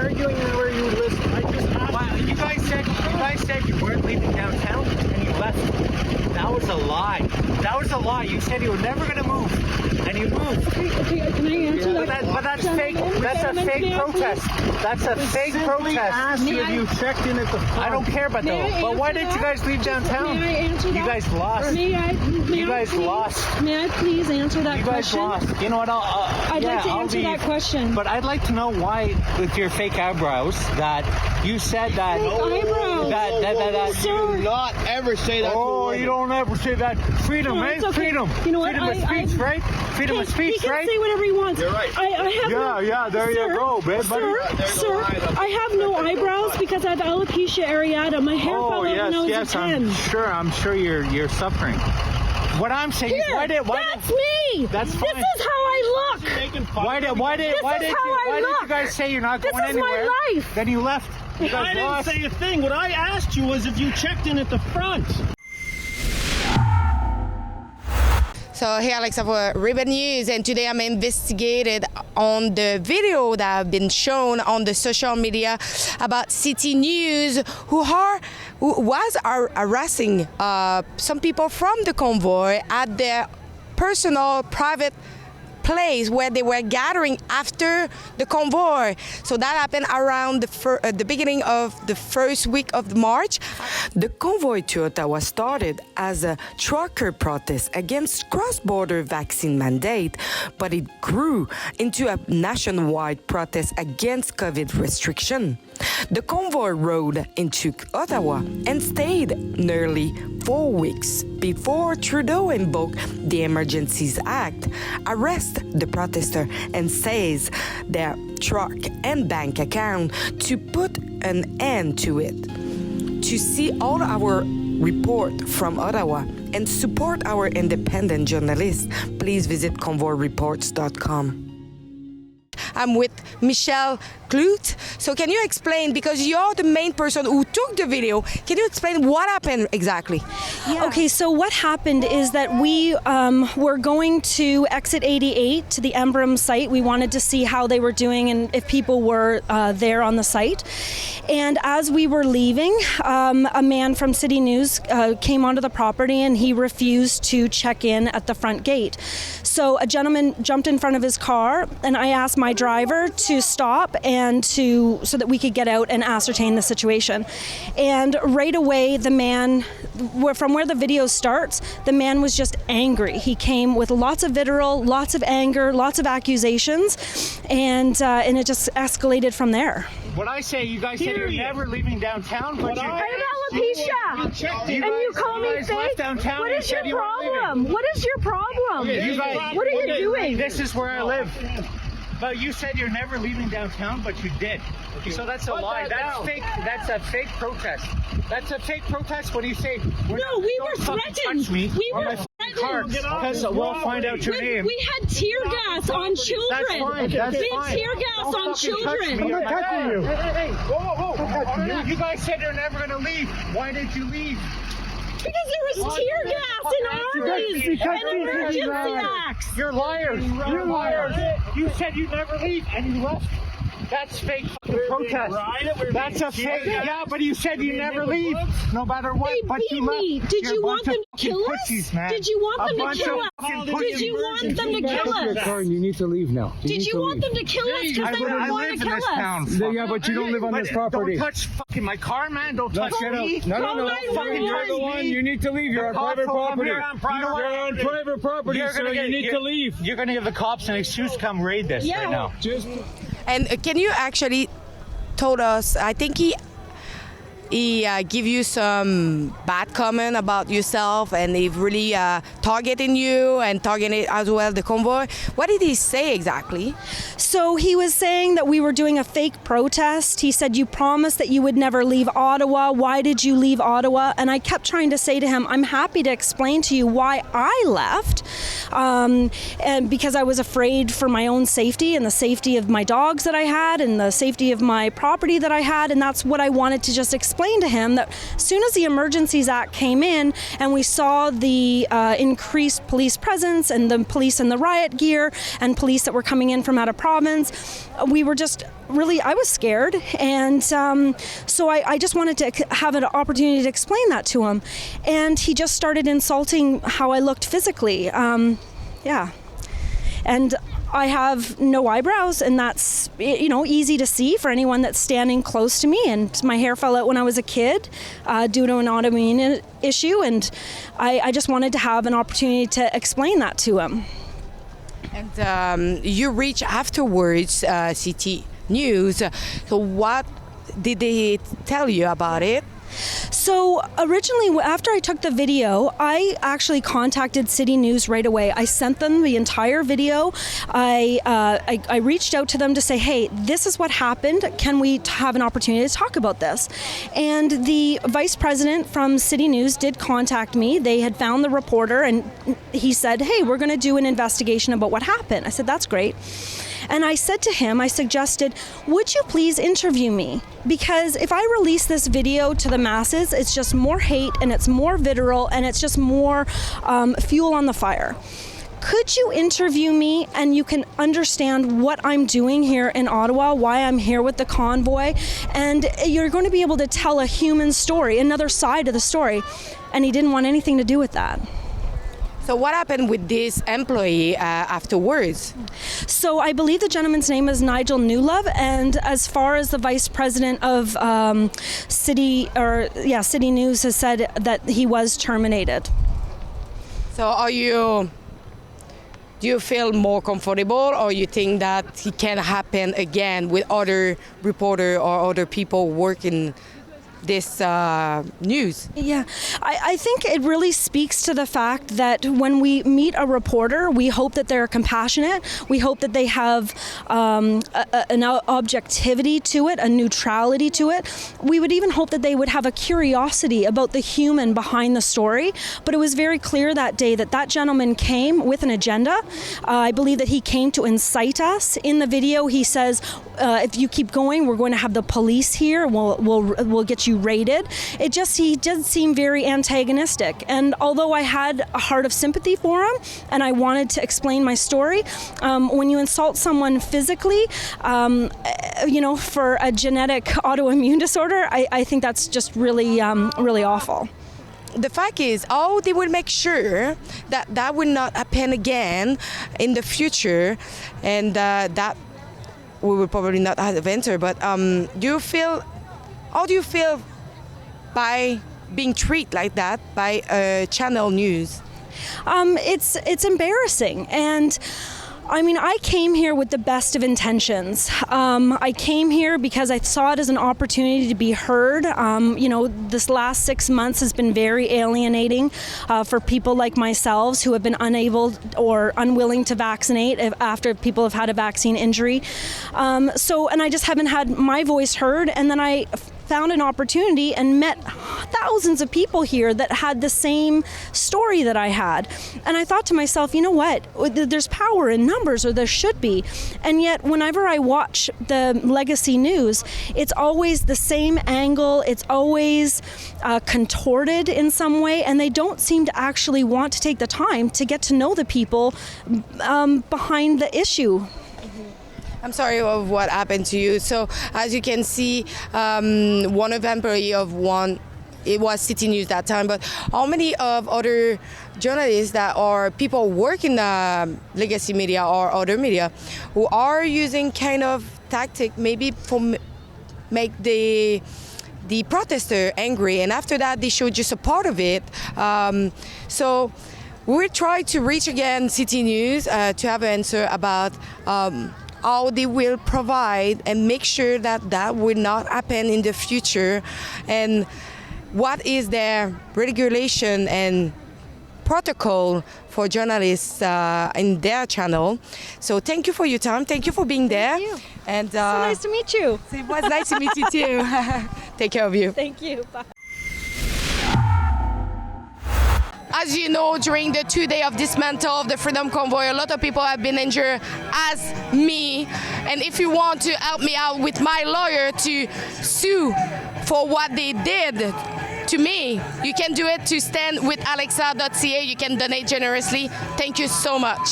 arguing where you would listen. I just asked. Wow, you guys said you weren't leaving downtown and you left. That was a lie. That was a lie. You said you were never going to move, and you moved. Okay, can I answer that? But that's fake. That's a fake protest. That's a fake Simply protest. asked you if you checked in at the front. I don't care about that. But why didn't you guys leave downtown? May I answer that? You guys lost. You guys lost. May I please answer that question? You guys lost. You know what? I'd like to answer that question. But I'd like to know why, with your fake eyebrows, that you said that. Eyebrows. That Sir. Do not ever say that. Oh, you don't ever say that. Freedom, No, eh? it's okay. Freedom. You know what? Freedom of speech, right? Freedom of speech, he can right? say whatever he wants. You're right. I have There you go, babe. Sir, I have no eyebrows because I have alopecia areata. My hair fell out when I was 10. I'm sure you're suffering. What I'm saying is, Here, that's me. That's fine. This is how I look. Why did you guys say you're not going anywhere? This is my life. Then you left. You guys I didn't lost. say a thing. What I asked you was if you checked in at the front. So here Alexa for Ribbon News, and today I'm investigated on the video that have been shown on the social media about CityNews who was harassing some people from the convoy at their personal private place where they were gathering after the convoy. So that happened around the beginning of the first week of March. The convoy to Ottawa started as a trucker protest against cross-border vaccine mandate, but it grew into a nationwide protest against COVID restriction. The convoy rode into Ottawa and stayed nearly 4 weeks before Trudeau invoked the Emergencies Act, arrest the protester and says their truck and bank account to put an end to it. To see all our report from Ottawa and support our independent journalists, please visit convoyreports.com. I'm with Michelle Kluet. So can you explain, because you're the main person who took the video, can you explain what happened exactly? Yeah. Okay, so what happened is that we were going to exit 88 to the Emblem site. We wanted to see how they were doing and if people were there on the site. And as we were leaving, a man from CityNews came onto the property and he refused to check in at the front gate. So a gentleman jumped in front of his car and I asked my driver to stop and so that we could get out and ascertain the situation. And right away, the man, from where the video starts, the man was just angry. He came with lots of vitriol, lots of anger, lots of accusations, and it just escalated from there. What I say, you guys said you're never leaving downtown, but I have alopecia, and you call me fake? What is your problem? What is your problem? What are you doing? This is where I live. But you said you're never leaving downtown, but you did. So that's a lie. That's fake. That's a fake protest. That's a fake protest when you say, no, we were threatened. We were threatened. Because we'll find out your name. We had tear gas on children. That's fine. That's we fine. had tear gas on children. I'm not touching you. Hey, whoa. You guys said you're never going to leave. Why did you leave? Because there was tear gas in ours and emergency acts. You're liars. You're liars. You said you'd never leave and you left. That's fake fucking protest. That's a fake. Yeah, but you said you never leave, no matter what. They but beat you left. me. Did you want them to kill us? Pussies, man. Did you want them to kill us? Did you want them to kill us? You need to leave now. Did you want them to kill us because they I want live to in kill this us? town. Yeah, but you don't live on this property. Don't touch fucking my car, man. Don't touch me. No. Call Fucking 911. go on. You need to leave. You're on private property. You're on private property, so you need to leave. You're going to give the cops an excuse to come raid this right now. And can you actually told us, I think he give you some bad comment about yourself, and he really targeting you and targeting as well the convoy. What did he say exactly? So he was saying that we were doing a fake protest. He said, you promised that you would never leave Ottawa. Why did you leave Ottawa? And I kept trying to say to him, I'm happy to explain to you why I left. And because I was afraid for my own safety and the safety of my dogs that I had and the safety of my property that I had. And that's what I wanted to just explain explain to him that as soon as the Emergencies Act came in and we saw the increased police presence and the police in the riot gear and police that were coming in from out of province, we were just really, I was scared. And so I just wanted to have an opportunity to explain that to him. And he just started insulting how I looked physically. Yeah. And I have no eyebrows, and that's, you know, easy to see for anyone that's standing close to me. And my hair fell out when I was a kid due to an autoimmune issue, and I just wanted to have an opportunity to explain that to him. And you reached afterwards CityNews. So what did they tell you about it? So originally, after I took the video, I actually contacted CityNews right away. I sent them the entire video. I reached out to them to say, hey, this is what happened. Can we have an opportunity to talk about this? And the vice president from CityNews did contact me. They had found the reporter, and he said, hey, we're going to do an investigation about what happened. I said, that's great. And I said to him, I suggested, would you please interview me? Because if I release this video to the masses, it's just more hate and it's more vitriol and it's just more fuel on the fire. Could you interview me and you can understand what I'm doing here in Ottawa, why I'm here with the convoy, and you're going to be able to tell a human story, another side of the story. And he didn't want anything to do with that. So what happened with this employee afterwards? So I believe the gentleman's name is Nigel Newlove, and as far as the vice president of CityNews has said that he was terminated. So do you feel more comfortable, or you think that it can happen again with other reporter or other people working this news? Yeah, I think it really speaks to the fact that when we meet a reporter, we hope that they're compassionate. We hope that they have an objectivity to it, a neutrality to it. We would even hope that they would have a curiosity about the human behind the story. But it was very clear that day that that gentleman came with an agenda. I believe that he came to incite us. In the video, he says, if you keep going, we're going to have the police here. We'll get you raided. He did seem very antagonistic. And although I had a heart of sympathy for him and I wanted to explain my story, when you insult someone physically, for a genetic autoimmune disorder, I think that's just really, really awful. The fact is, they will make sure that will not happen again in the future, and that we will probably not have an answer. But how do you feel by being treated like that by Channel News? It's embarrassing, and I mean, I came here with the best of intentions. I came here because I saw it as an opportunity to be heard. This last 6 months has been very alienating for people like myself who have been unable or unwilling to vaccinate after people have had a vaccine injury. And I just haven't had my voice heard. And then I found an opportunity and met thousands of people here that had the same story that I had. And I thought to myself, you know what? There's power in numbers, or there should be. And yet, whenever I watch the legacy news, it's always the same angle. It's always contorted in some way, and they don't seem to actually want to take the time to get to know the people behind the issue. I'm sorry of what happened to you. So as you can see, one of employee of one, it was CityNews that time, but how many of other journalists that are people working in legacy media or other media who are using kind of tactic maybe for make the protester angry, and after that they show just a part of it. So we'll try to reach again CityNews to have an answer about how they will provide and make sure that will not happen in the future, and what is their regulation and protocol for journalists in their channel. So thank you for your time. Thank you for being there. Thank you. And so nice to meet you. It was nice to meet you too. Take care of you. Thank you. Bye. As you know, during the 2 days of dismantle of the Freedom Convoy, a lot of people have been injured, as me. And if you want to help me out with my lawyer to sue for what they did to me. You can do it to standwithalexa.ca. You can donate generously. Thank you so much.